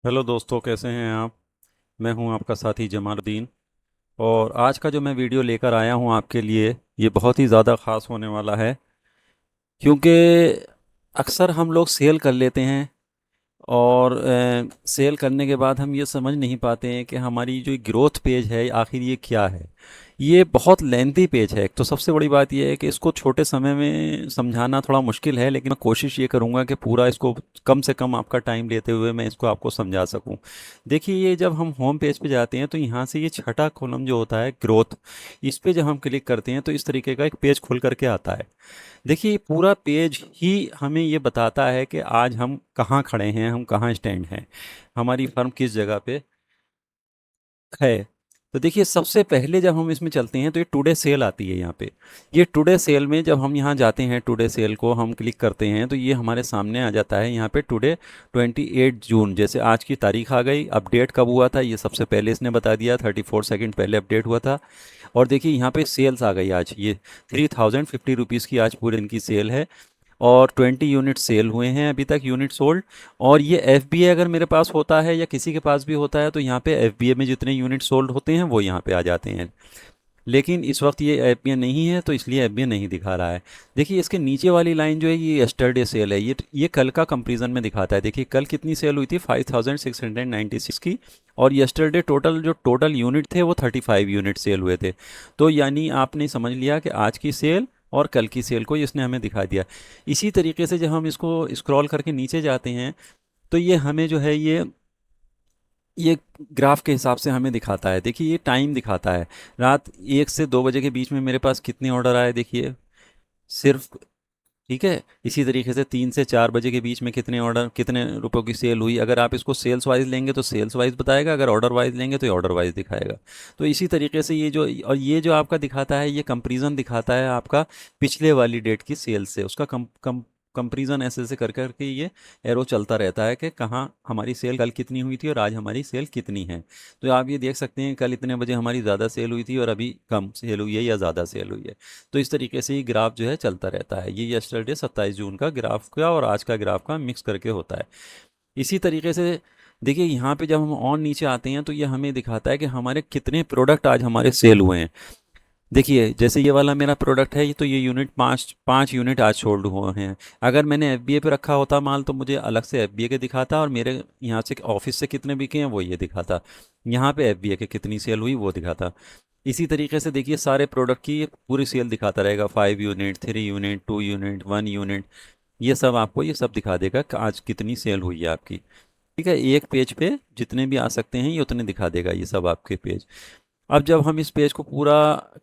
Hello दोस्तों, कैसे हैं आप। मैं हूं आपका साथी जमालुद्दीन। और आज का जो मैं वीडियो लेकर आया हूं आपके लिए, ये बहुत ही ज़्यादा ख़ास होने वाला है। क्योंकि अक्सर हम लोग सेल कर लेते हैं और सेल करने के बाद हम ये समझ नहीं पाते हैं कि हमारी जो ग्रोथ पेज है आखिर ये क्या है। ये बहुत लेंथी पेज है। एक तो सबसे बड़ी बात ये है कि इसको छोटे समय में समझाना थोड़ा मुश्किल है, लेकिन मैं कोशिश ये करूँगा कि पूरा इसको कम से कम आपका टाइम लेते हुए मैं इसको आपको समझा सकूँ। देखिए, ये जब हम होम पेज पे जाते हैं तो यहाँ से ये छठा कॉलम जो होता है ग्रोथ, इस पे जब हम क्लिक करते हैं तो इस तरीके का एक पेज खुल करके आता है। देखिए, पूरा पेज ही हमें ये बताता है कि आज हम कहाँ खड़े हैं, हम कहाँ स्टैंड हैं, हमारी फर्म किस जगह पे है। तो देखिए, सबसे पहले जब हम इसमें चलते हैं तो ये टुडे सेल आती है यहाँ पे। ये टुडे सेल में जब हम यहाँ जाते हैं, टुडे सेल को हम क्लिक करते हैं तो ये हमारे सामने आ जाता है यहाँ पे टुडे 28 जून। जैसे आज की तारीख आ गई। अपडेट कब हुआ था ये सबसे पहले इसने बता दिया, 34 सेकेंड पहले अपडेट हुआ था। और देखिए, यहाँ पे सेल्स आ गई आज। ये 3050 रुपीज़ की आज पूरे दिन की सेल है। और 20 यूनिट सेल हुए हैं अभी तक, यूनिट सोल्ड। और ये एफ बी ए अगर मेरे पास होता है या किसी के पास भी होता है तो यहाँ पे एफ बी ए में जितने यूनिट सोल्ड होते हैं वो यहाँ पे आ जाते हैं। लेकिन इस वक्त ये एफ बी ए नहीं है तो इसलिए एफ बी ए नहीं दिखा रहा है। देखिए, इसके नीचे वाली लाइन जो है ये यस्टरडे सेल है। ये कल का कंपेरिजन में दिखाता है। देखिए, कल कितनी सेल हुई थी, 5696 की। और यस्टरडे टोटल यूनिट थे वो 35 यूनिट सेल हुए थे। तो यानी आपने समझ लिया कि आज की सेल और कल की सेल को इसने हमें दिखा दिया। इसी तरीके से जब हम इसको स्क्रॉल करके नीचे जाते हैं तो ये हमें जो है ये ग्राफ के हिसाब से हमें दिखाता है। देखिए, ये टाइम दिखाता है। रात 1 से 2 बजे के बीच में मेरे पास कितने ऑर्डर आए, देखिए, सिर्फ। ठीक है। इसी तरीके से 3 से 4 बजे के बीच में कितने ऑर्डर, कितने रुपयों की सेल हुई। अगर आप इसको सेल्स वाइज लेंगे तो सेल्स वाइज बताएगा, अगर ऑर्डर वाइज लेंगे तो ऑर्डर वाइज दिखाएगा। तो इसी तरीके से ये जो आपका दिखाता है, ये कंपैरिजन दिखाता है आपका पिछले वाली डेट की सेल से। उसका कंपैरिजन ऐसे ऐसे कर कर के ये एरो चलता रहता है कि कहाँ हमारी सेल कल कितनी हुई थी और आज हमारी सेल कितनी है। तो आप ये देख सकते हैं कल इतने बजे हमारी ज़्यादा सेल हुई थी और अभी कम सेल हुई है या ज़्यादा सेल हुई है। तो इस तरीके से ये ग्राफ जो है चलता रहता है। ये यस्टरडे 27 जून का ग्राफ का और आज का ग्राफ का मिक्स करके होता है। इसी तरीके से देखिए, यहाँ पे जब हम और नीचे आते हैं तो ये हमें दिखाता है कि हमारे कितने प्रोडक्ट आज हमारे सेल हुए हैं। देखिए, जैसे ये वाला मेरा प्रोडक्ट है, ये तो ये यूनिट पाँच पाँच यूनिट आज सोल्ड हुए हैं। अगर मैंने एफ बी ए पे रखा होता माल तो मुझे अलग से एफ बी ए के दिखाता और मेरे यहाँ से ऑफिस से कितने बिके हैं वो ये दिखाता। यहाँ पे एफ बी ए के कितनी सेल हुई वो दिखाता। इसी तरीके से देखिए, सारे प्रोडक्ट की पूरी सेल दिखाता रहेगा, 5 यूनिट, 3 यूनिट, 2 यूनिट, 1 यूनिट। ये सब आपको ये सब दिखा देगा कि आज कितनी सेल हुई है आपकी। ठीक है। एक पेज पे जितने भी आ सकते हैं ये उतने दिखा देगा ये सब आपके पेज। अब जब हम इस पेज को पूरा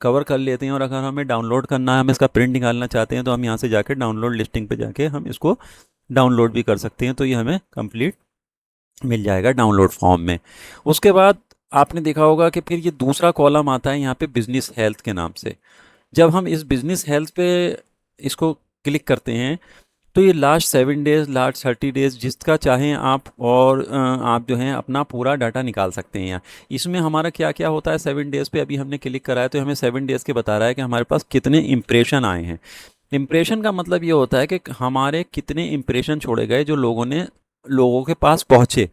कवर कर लेते हैं और अगर हमें डाउनलोड करना है, हम इसका प्रिंट निकालना चाहते हैं तो हम यहाँ से जाके डाउनलोड लिस्टिंग पे जाके हम इसको डाउनलोड भी कर सकते हैं। तो ये हमें कंप्लीट मिल जाएगा डाउनलोड फॉर्म में। उसके बाद आपने देखा होगा कि फिर ये दूसरा कॉलम आता है यहाँ पे बिजनेस हेल्थ के नाम से। जब हम इस बिजनेस हेल्थ पे इसको क्लिक करते हैं तो ये लास्ट 7 डेज, लास्ट 30 डेज जिसका चाहें आप, और आप जो है अपना पूरा डाटा निकाल सकते हैं यहाँ। इसमें हमारा क्या क्या होता है 7 डेज़ पे, अभी हमने क्लिक करा है तो हमें 7 डेज़ के बता रहा है कि हमारे पास कितने इंप्रेशन आए हैं। इंप्रेशन का मतलब ये होता है कि हमारे कितने इंप्रेशन छोड़े गए जो लोगों के पास पहुँचे।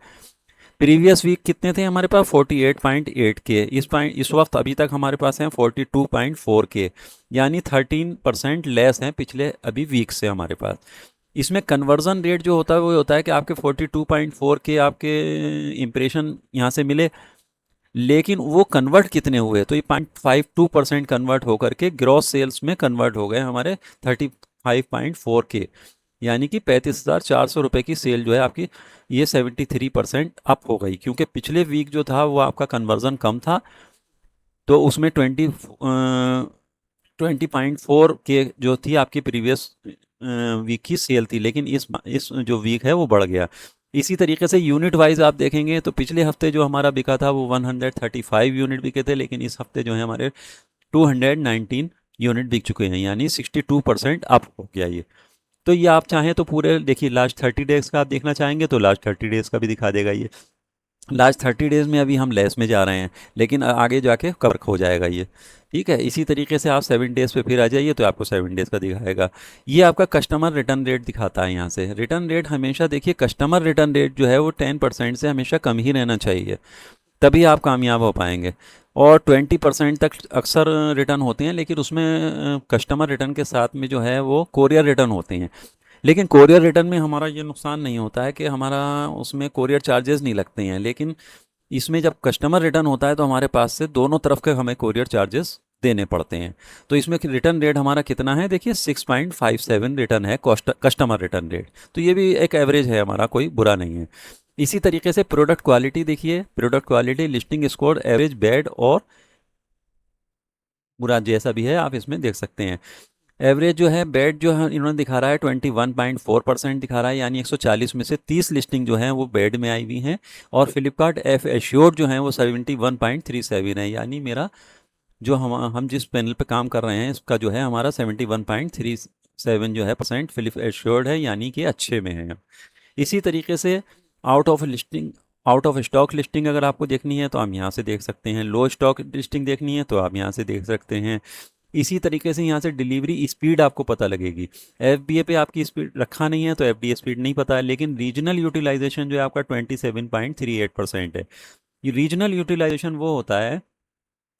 प्रीवियस वीक कितने थे हमारे पास, 48.8 के। इस वक्त अभी तक हमारे पास हैं 42.4 के। यानी 13% लेस हैं पिछले अभी वीक से हमारे पास। इसमें कन्वर्जन रेट जो होता है वो होता है कि आपके 42.4 के आपके इंप्रेशन यहाँ से मिले, लेकिन वो कन्वर्ट कितने हुए, तो ये 0.52% कन्वर्ट होकर के ग्रॉस सेल्स में कन्वर्ट हो गए हमारे 35.4 के। यानी कि 35,400 रुपये की सेल जो है आपकी, ये 73% अप हो गई। क्योंकि पिछले वीक जो था वो आपका कन्वर्जन कम था तो उसमें 20.4 के जो थी आपकी प्रीवियस वीक की सेल थी, लेकिन इस जो वीक है वो बढ़ गया। इसी तरीके से यूनिट वाइज आप देखेंगे तो पिछले हफ्ते जो हमारा बिका था वो 135 यूनिट बिके थे, लेकिन इस हफ्ते जो है हमारे 219 यूनिट बिक चुके हैं। यानी 62% अप हो गया ये। तो ये आप चाहें तो पूरे देखिए, लास्ट 30 डेज़ का आप देखना चाहेंगे तो लास्ट 30 डेज़ का भी दिखा देगा ये। लास्ट 30 डेज़ में अभी हम लेस में जा रहे हैं, लेकिन आगे जाके कवर हो जाएगा ये। ठीक है, इसी तरीके से आप 7 डेज़ पे फिर आ जाइए तो आपको 7 डेज़ का दिखाएगा। ये आपका कस्टमर रिटर्न रेट दिखाता है। यहाँ से रिटर्न रेट हमेशा देखिए, कस्टमर रिटर्न रेट जो है वो 10% से हमेशा कम ही रहना चाहिए, तभी आप कामयाब हो पाएंगे। और 20% तक अक्सर रिटर्न होते हैं, लेकिन उसमें कस्टमर रिटर्न के साथ में जो है वो कोरियर रिटर्न होते हैं। लेकिन कोरियर रिटर्न में हमारा ये नुकसान नहीं होता है कि हमारा उसमें कोरियर चार्जेस नहीं लगते हैं, लेकिन इसमें जब कस्टमर रिटर्न होता है तो हमारे पास से दोनों तरफ के हमें कोरियर चार्जेस देने पड़ते हैं। तो इसमें रिटर्न रेट हमारा कितना है, देखिए 6.57 रिटर्न है, कस्टमर रिटर्न रेट। तो ये भी एक एवरेज है हमारा, कोई बुरा नहीं है। इसी तरीके से प्रोडक्ट क्वालिटी देखिए, product quality, listing score, average, bad और बुरा, जैसा भी है आप इसमें देख सकते हैं। एवरेज जो है, बेड जो है इन्होंने दिखा रहा है 21.4% दिखा रहा है, यानी 140 में से 30 लिस्टिंग जो है वो बेड में आई हुई हैं। और फ्लिपकार्ट एफ एश्योर्ड जो है वो 71.37 है, यानी मेरा जो हम जिस पैनल पे काम कर रहे हैं इसका जो है हमारा 71.37 जो है परसेंट फिलिप एश्योर्ड है, यानी कि अच्छे में है। इसी तरीके से out of listing, out of stock listing अगर आपको देखनी है तो आप यहाँ से देख सकते हैं। लो स्टॉक लिस्टिंग देखनी है तो आप यहाँ से देख सकते हैं। इसी तरीके से यहाँ से डिलीवरी स्पीड आपको पता लगेगी। एफबीए पे आपकी स्पीड रखा नहीं है तो एफडीए स्पीड नहीं पता है, लेकिन रीजनल यूटिलाइजेशन जो है आपका 27.38% है। ये रीजनल यूटिलाइजेशन वो होता है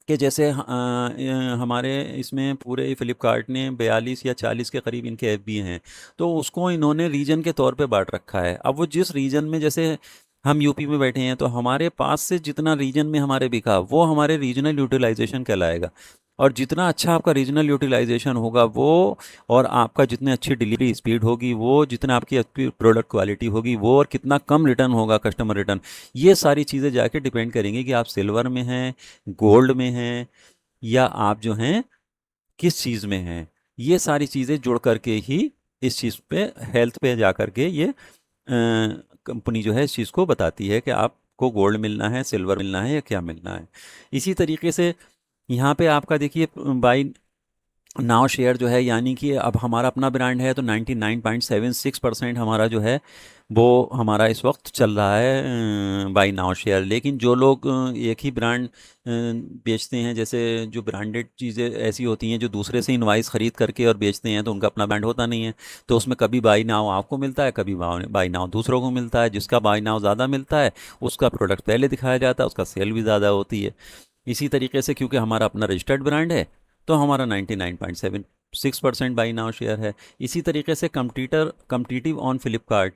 कि जैसे हमारे इसमें पूरे फ्लिपकार्ट ने 42 या 40 के करीब इनके एफबीए हैं, तो उसको इन्होंने रीजन के तौर पे बांट रखा है। अब वो जिस रीजन में, जैसे हम यूपी में बैठे हैं तो हमारे पास से जितना रीजन में हमारे बिका वो हमारे रीजनल यूटिलाइजेशन कहलाएगा। और जितना अच्छा आपका रीजनल यूटिलाइजेशन होगा वो, और आपका जितनी अच्छी डिलीवरी स्पीड होगी वो, जितना आपकी अच्छी प्रोडक्ट क्वालिटी होगी वो, और कितना कम रिटर्न होगा कस्टमर रिटर्न, ये सारी चीज़ें जाके डिपेंड करेंगी कि आप सिल्वर में हैं, गोल्ड में हैं, या आप जो हैं किस चीज़ में हैं। ये सारी चीज़ें जुड़ करके ही इस चीज़ पे, हेल्थ पे जा करके ये कंपनी जो है इस चीज़ को बताती है कि आपको गोल्ड मिलना है, सिल्वर मिलना है, या क्या मिलना है। इसी तरीके से यहाँ पे आपका देखिए बाई नाउ शेयर जो है, यानी कि अब हमारा अपना ब्रांड है तो 99.76% हमारा जो है वो हमारा इस वक्त चल रहा है बाई नाउ शेयर। लेकिन जो लोग एक ही ब्रांड बेचते हैं, जैसे जो ब्रांडेड चीज़ें ऐसी होती हैं जो दूसरे से इनवाइस ख़रीद करके और बेचते हैं, तो उनका अपना ब्रांड होता नहीं है, तो उसमें कभी बाई नाउ आपको मिलता है, कभी बाई नाउ दूसरों को मिलता है। जिसका बाई नाउ ज़्यादा मिलता है उसका प्रोडक्ट पहले दिखाया जाता है, उसका सेल भी ज़्यादा होती है। इसी तरीके से क्योंकि हमारा अपना रजिस्टर्ड ब्रांड है तो हमारा 99.76% बाई नाउ शेयर है। इसी तरीके से कम्पिटिटिव ऑन फ्लिपकार्ट,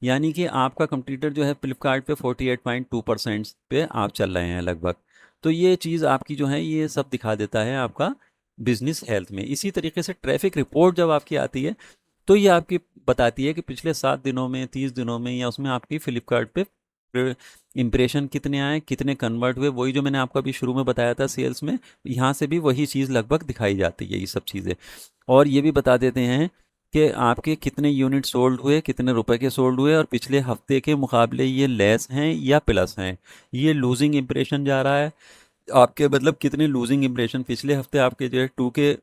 यानी कि आपका कंपटीटर जो है फ्लिपकार्ट पे 48.2% पे आप चल रहे हैं लगभग। तो ये चीज़ आपकी जो है ये सब दिखा देता है आपका बिजनेस हेल्थ में। इसी तरीके से ट्रैफिक रिपोर्ट जब आपकी आती है तो ये आपकी बताती है कि पिछले 7 दिनों में, 30 दिनों में, या उसमें आपकी फ्लिपकार्ट पे इम्प्रेशन कितने आए, कितने कन्वर्ट हुए, वही जो मैंने आपको अभी शुरू में बताया था सेल्स में, यहाँ से भी वही चीज़ लगभग दिखाई जाती है ये सब चीज़ें। और ये भी बता देते हैं कि आपके कितने यूनिट सोल्ड हुए, कितने रुपए के सोल्ड हुए, और पिछले हफ्ते के मुकाबले ये लेस हैं या प्लस हैं। ये लूजिंग इम्प्रेशन जा रहा है आपके, मतलब कितने लूजिंग इम्प्रेशन पिछले हफ्ते आपके जो है 2K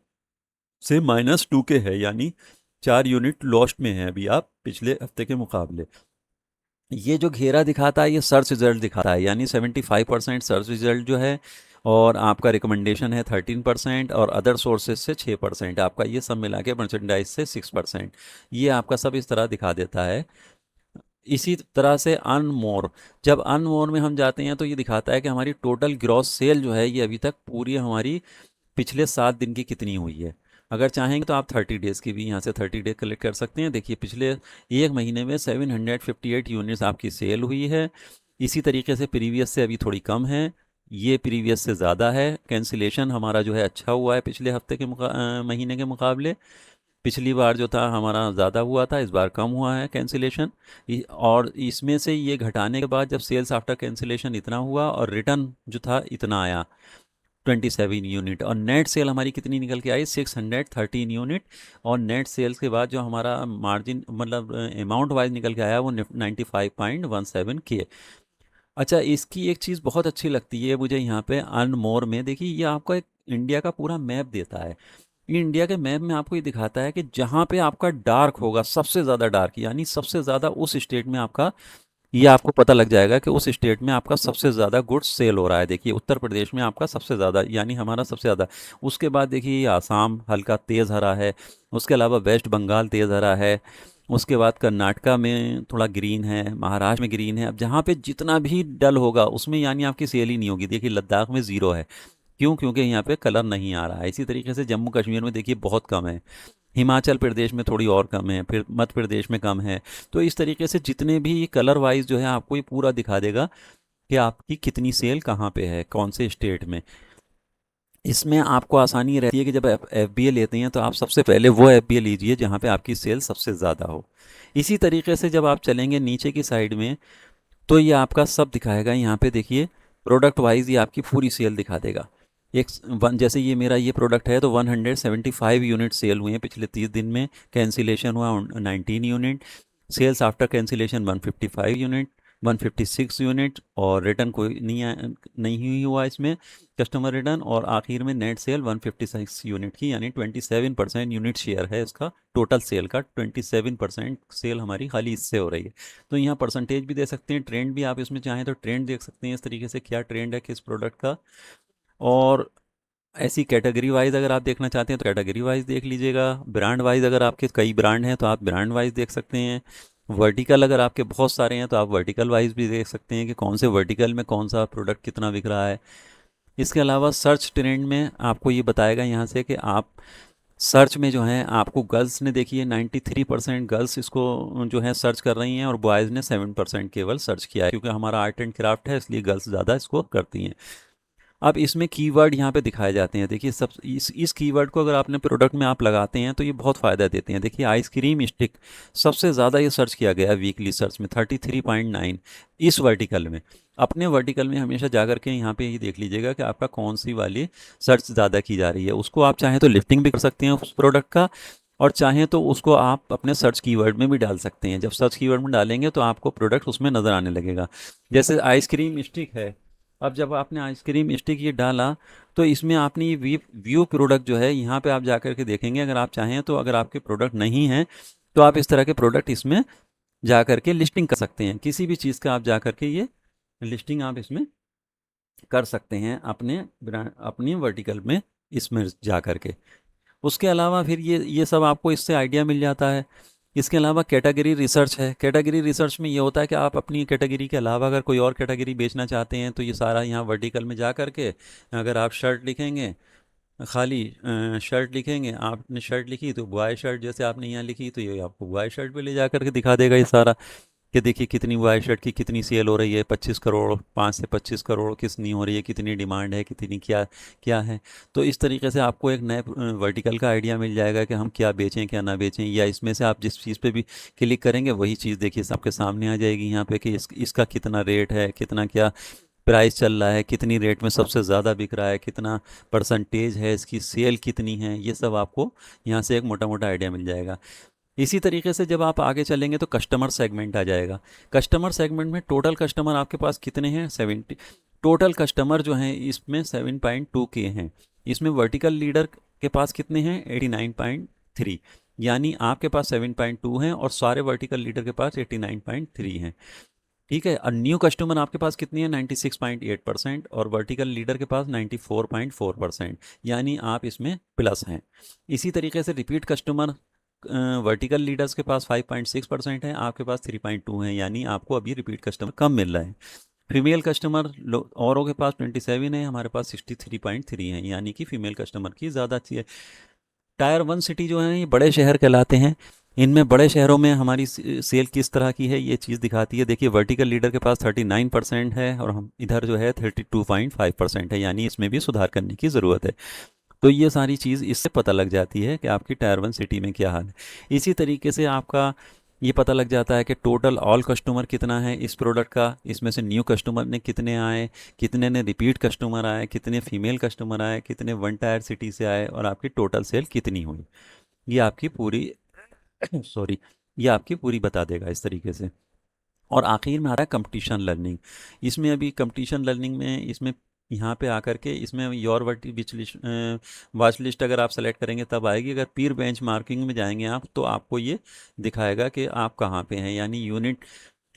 से -2K है, यानी 4 यूनिट लॉस्ट में है अभी आप पिछले हफ्ते के मुकाबले। ये जो घेरा दिखाता है ये सर्च रिजल्ट दिखाता है, यानी 75% सर्च रिजल्ट जो है, और आपका रिकमेंडेशन है 13%, और अदर सोर्सेज से 6%, आपका ये सब मिला के मर्चेंडाइज से 6%। ये आपका सब इस तरह दिखा देता है। इसी तरह से अन मोर, जब अन मोर में हम जाते हैं तो ये दिखाता है कि हमारी टोटल ग्रॉस सेल जो है ये अभी तक पूरी हमारी पिछले 7 दिन की कितनी हुई है। अगर चाहेंगे तो आप 30 डेज़ की भी यहाँ से 30 डे कलेक्ट कर सकते हैं। देखिए पिछले एक महीने में 758 यूनिट्स आपकी सेल हुई है। इसी तरीके से प्रीवियस से अभी थोड़ी कम है, ये प्रीवियस से ज़्यादा है। कैंसिलेशन हमारा जो है अच्छा हुआ है पिछले हफ्ते के महीने के मुकाबले। पिछली बार जो था हमारा ज़्यादा हुआ था, इस बार कम हुआ है कैंसिलेशन। और इसमें से ये घटाने के बाद जब सेल्स आफ्टर कैंसिलेशन इतना हुआ और रिटर्न जो था इतना आया 27 यूनिट, और नेट सेल हमारी कितनी निकल के आई 613 यूनिट। और नेट सेल्स के बाद जो हमारा मार्जिन, मतलब अमाउंट वाइज निकल के आया वो 95.17 के। अच्छा, इसकी एक चीज़ बहुत अच्छी लगती है मुझे यहाँ पे अर्न मोर में, देखिए ये आपको एक इंडिया का पूरा मैप देता है। ये इंडिया के मैप में आपको ये दिखाता है कि जहाँ पे आपका डार्क होगा, सबसे ज़्यादा डार्क, यानी सबसे ज़्यादा उस स्टेट में आपका ये आपको पता लग जाएगा कि उस स्टेट में आपका सबसे ज़्यादा गुड्स सेल हो रहा है। देखिए उत्तर प्रदेश में आपका सबसे ज़्यादा, यानी हमारा सबसे ज़्यादा। उसके बाद देखिए ये आसाम हल्का तेज़ हरा है, उसके अलावा वेस्ट बंगाल तेज़ हरा है, उसके बाद कर्नाटका में थोड़ा ग्रीन है, महाराष्ट्र में ग्रीन है। अब जहाँ पे जितना भी डल होगा उसमें यानी आपकी सेल ही नहीं होगी। देखिए लद्दाख में ज़ीरो है, क्यों? क्योंकि यहाँ पे कलर नहीं आ रहा है। इसी तरीके से जम्मू कश्मीर में देखिए बहुत कम है, हिमाचल प्रदेश में थोड़ी और कम है, फिर मध्य प्रदेश में कम है। तो इस तरीके से जितने भी कलर वाइज जो है आपको ये पूरा दिखा देगा कि आपकी कितनी सेल कहाँ पे है, कौन से स्टेट में। इसमें आपको आसानी रहती है कि जब आप एफ लेते हैं तो आप सबसे पहले वो एफ लीजिए जहाँ पे आपकी सेल सबसे ज़्यादा हो। इसी तरीके से जब आप चलेंगे नीचे की साइड में तो ये आपका सब दिखाएगा। यहाँ पे देखिए प्रोडक्ट वाइज ये आपकी पूरी सेल दिखा देगा। एक वन, जैसे ये मेरा ये प्रोडक्ट है तो 175 यूनिट सेल हुए हैं पिछले 30 दिन में, कैंसिलेशन हुआ 19 unit, sales after cancellation 155 unit, 156 unit, और रिटर्न कोई नहीं हुई हुआ इसमें, कस्टमर रिटर्न। और आखिर में नेट सेल 156 यूनिट की, यानी 27% यूनिट शेयर है इसका टोटल सेल का। 27% सेल हमारी खाली इससे हो रही है। तो यहाँ परसेंटेज भी दे सकते हैं, ट्रेंड भी आप इसमें चाहें तो ट्रेंड देख सकते हैं इस तरीके से, क्या ट्रेंड है किस प्रोडक्ट का। और ऐसी कैटेगरी वाइज अगर आप देखना चाहते हैं तो कैटेगरी वाइज देख लीजिएगा। ब्रांड वाइज अगर आपके कई ब्रांड हैं तो आप ब्रांड वाइज देख सकते हैं। वर्टिकल अगर आपके बहुत सारे हैं तो आप वर्टिकल वाइज भी देख सकते हैं कि कौन से वर्टिकल में कौन सा प्रोडक्ट कितना बिक रहा है। इसके अलावा सर्च ट्रेंड में आपको ये बताएगा यहाँ से कि आप सर्च में जो है आपको गर्ल्स ने देखिए 93% गर्ल्स इसको जो है सर्च कर रही हैं, और बॉयज़ ने 7% केवल सर्च किया है, क्योंकि हमारा आर्ट एंड क्राफ्ट है इसलिए गर्ल्स ज़्यादा इसको करती हैं। अब इसमें कीवर्ड यहाँ पे दिखाए जाते हैं। देखिए सब इस कीवर्ड को अगर आपने प्रोडक्ट में आप लगाते हैं तो ये बहुत फ़ायदा देते हैं। देखिए आइसक्रीम स्टिक सबसे ज़्यादा ये सर्च किया गया है वीकली सर्च में 33.9 इस वर्टिकल में। अपने वर्टिकल में हमेशा जा कर के यहाँ पे ये देख लीजिएगा कि आपका कौन सी वाली सर्च ज़्यादा की जा रही है। उसको आप चाहें तो लिफ्टिंग भी कर सकते हैं उस प्रोडक्ट का, और चाहें तो उसको आप अपने सर्च कीवर्ड में भी डाल सकते हैं। जब सर्च कीवर्ड में डालेंगे तो आपको प्रोडक्ट उसमें नज़र आने लगेगा। जैसे आइसक्रीम स्टिक है, अब जब आपने आइसक्रीम स्टिक ये डाला तो इसमें आपने ये व्यू प्रोडक्ट जो है यहाँ पे आप जा कर के देखेंगे। अगर आप चाहें तो अगर आपके प्रोडक्ट नहीं हैं तो आप इस तरह के प्रोडक्ट इसमें जा कर के लिस्टिंग कर सकते हैं। किसी भी चीज़ का आप जा कर के ये लिस्टिंग आप इसमें कर सकते हैं अपने ब्रांड अपनी वर्टिकल में इसमें जा कर के। उसके अलावा फिर ये सब आपको इससे आइडिया मिल जाता है। इसके अलावा कैटेगरी रिसर्च है। कैटेगरी रिसर्च में ये होता है कि आप अपनी कैटेगरी के अलावा अगर कोई और कैटेगरी बेचना चाहते हैं तो ये सारा यहाँ वर्टिकल में जा कर के अगर आप शर्ट लिखेंगे, खाली शर्ट लिखेंगे, आपने शर्ट लिखी तो बॉय शर्ट जैसे आपने यहाँ लिखी तो ये आपको बॉय शर्ट पे ले जा कर के दिखा देगा ये सारा, कि देखिए कितनी वाई शर्ट की कितनी सेल हो रही है, 25 करोड़, 5 से 25 करोड़ कितनी हो रही है, कितनी डिमांड है, कितनी क्या क्या है। तो इस तरीके से आपको एक नए वर्टिकल का आइडिया मिल जाएगा कि हम क्या बेचें क्या ना बेचें, या इसमें से आप जिस चीज़ पे भी क्लिक करेंगे वही चीज़ देखिए आपके सामने आ जाएगी यहाँ पे कि इसका कितना रेट है, कितना क्या प्राइस चल रहा है, कितनी रेट में सबसे ज़्यादा बिक रहा है, कितना परसेंटेज है, इसकी सेल कितनी है, ये सब आपको यहाँ से एक मोटा मोटा आइडिया मिल जाएगा। इसी तरीके से जब आप आगे चलेंगे तो कस्टमर सेगमेंट आ जाएगा। कस्टमर सेगमेंट में टोटल कस्टमर आपके पास कितने हैं, 70 टोटल कस्टमर जो हैं इसमें 7.2 के हैं। इसमें वर्टिकल लीडर के पास कितने हैं, 89.3, यानी आपके पास 7.2 हैं और सारे वर्टिकल लीडर के पास 89.3 हैं। ठीक है। और न्यू कस्टमर आपके पास कितनी है, 96.8%, और वर्टिकल लीडर के पास 94.4%, यानी आप इसमें प्लस हैं। इसी तरीके से रिपीट कस्टमर वर्टिकल लीडर्स के पास 5.6% है, आपके पास 3.2 है, यानी आपको अभी रिपीट कस्टमर कम मिल रहा है। फीमेल कस्टमर औरों के पास 27 है, हमारे पास 63.3 है, यानी कि फीमेल कस्टमर की ज़्यादा अच्छी है। टायर 1 सिटी जो है ये बड़े शहर कहलाते हैं। इनमें बड़े शहरों में हमारी सेल किस तरह की है ये चीज़ दिखाती है। देखिए वर्टिकल लीडर के पास 39% है और हम इधर जो है 32.5% है, यानी इसमें भी सुधार करने की ज़रूरत है। तो ये सारी चीज़ इससे पता लग जाती है कि आपकी टायर 1 सिटी में क्या हाल है। इसी तरीके से आपका ये पता लग जाता है कि टोटल ऑल कस्टमर कितना है इस प्रोडक्ट का, इसमें से न्यू कस्टमर ने कितने आए, कितने ने रिपीट कस्टमर आए, कितने फीमेल कस्टमर आए, कितने वन टायर सिटी से आए, और आपकी टोटल सेल कितनी हुई। ये आपकी पूरी सॉरी, ये आपकी पूरी बता देगा इस तरीके से। और आखिर में आ रहा है कंपटीशन लर्निंग। इसमें अभी कंपटीशन लर्निंग में इसमें यहाँ पे आकर के इसमें योर वर्टी विच लिस्ट वॉच लिस्ट अगर आप सेलेक्ट करेंगे तब आएगी। अगर पीर बेंच मार्किंग में जाएंगे आप तो आपको ये दिखाएगा कि आप कहाँ पे हैं, यानी यूनिट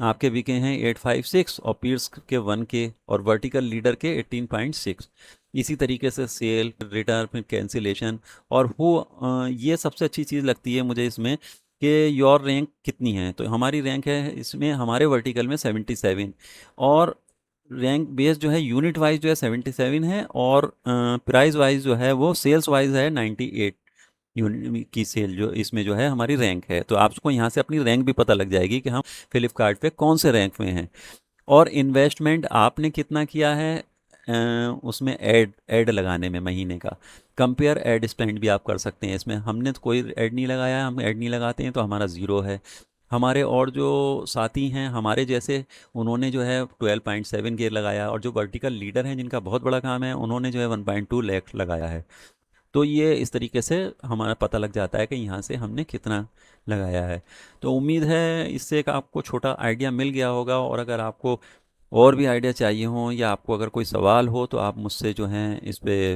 आपके बिके हैं 856 और पीर्स के 1K और वर्टिकल लीडर के 18.6। इसी तरीके से सेल, रिटर्न, फिर कैंसिलेशन और ये सबसे अच्छी चीज़ लगती है मुझे इसमें कि योर रैंक कितनी है। तो हमारी रैंक है इसमें हमारे वर्टिकल में 77, और रैंक बेस जो है यूनिट वाइज जो है 77 है, और प्राइस वाइज जो है वो सेल्स वाइज है 98 यूनिट की सेल जो इसमें जो है हमारी रैंक है। तो आपको यहाँ से अपनी रैंक भी पता लग जाएगी कि हम फ्लिपकार्ट पे कौन से रैंक में हैं। और इन्वेस्टमेंट आपने कितना किया है उसमें ऐड लगाने में महीने का। कंपेयर ऐड स्पेंड भी आप कर सकते हैं इसमें। हमने तो कोई ऐड नहीं लगाया है, हम ऐड नहीं लगाते हैं तो हमारा ज़ीरो है। हमारे और जो साथी हैं हमारे जैसे, उन्होंने जो है 12.7 के लगाया, और जो वर्टिकल लीडर हैं जिनका बहुत बड़ा काम है उन्होंने जो है 1.2 लाख लगाया है। तो ये इस तरीके से हमारा पता लग जाता है कि यहाँ से हमने कितना लगाया है। तो उम्मीद है इससे एक आपको छोटा आइडिया मिल गया होगा, और अगर आपको और भी आइडिया चाहिए हो या आपको अगर कोई सवाल हो तो आप मुझसे जो हैं इस पे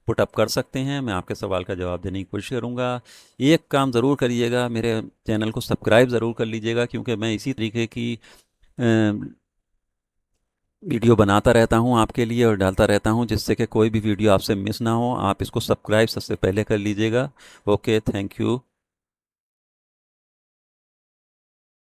पुट अप कर सकते हैं। मैं आपके सवाल का जवाब देने की कोशिश करूँगा। एक काम ज़रूर करिएगा, मेरे चैनल को सब्सक्राइब ज़रूर कर लीजिएगा, क्योंकि मैं इसी तरीके की वीडियो बनाता रहता हूँ आपके लिए और डालता रहता हूँ, जिससे कि कोई भी वीडियो आपसे मिस ना हो। आप इसको सब्सक्राइब सबसे पहले कर लीजिएगा। Okay, thank you.